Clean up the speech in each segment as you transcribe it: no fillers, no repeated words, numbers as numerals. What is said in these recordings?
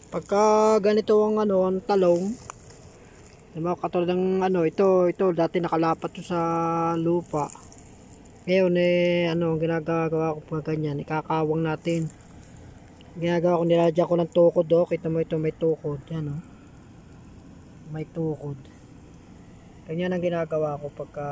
Pagka ganito ang ang talong, diba, katulad ng ito dati nakalapat to sa lupa. Ngayon ang ginagawa ko pag ganyan, ikakawang natin. Ginagawa ko, niladyan ko ng tukod, kita mo ito may tukod, yan may tukod. Ganyan ang ginagawa ko pagka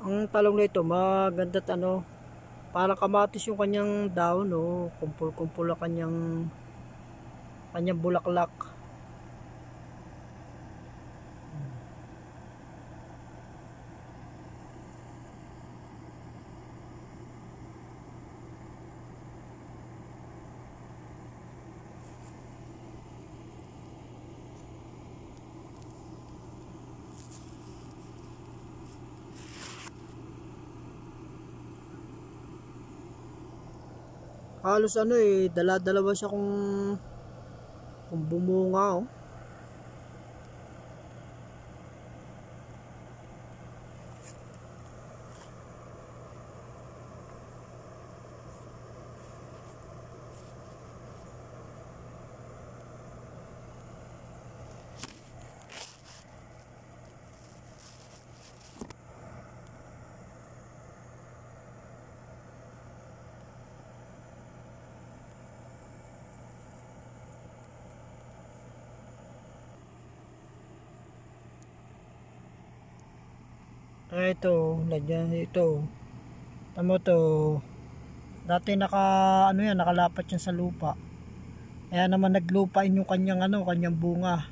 ang talong na ito maganda't parang kamatis yung kanyang daon, kumpul-kumpul ang kanyang bulaklak. Halos dala-dalawa siya kung bumunga. Ito, tamo to. Dati nakalapat yan sa lupa. Kaya naman naglupain yung kanyang bunga.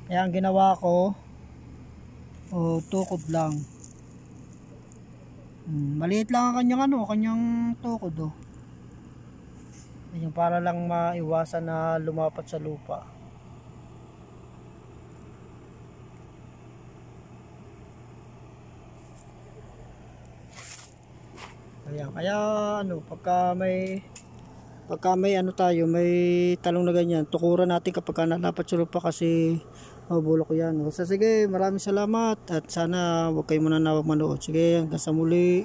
Kaya ang ginawa ko, tukod lang. Maliit lang ang kanyang tukod, Yung para lang maiwasan na lumapat sa lupa. Kaya pagka may may talong na ganyan, tukuran natin kapag nalapat sa lupa kasi bulok yan. So sige, maraming salamat at sana huwag kayo muna manood. Sige, hanggang sa muli.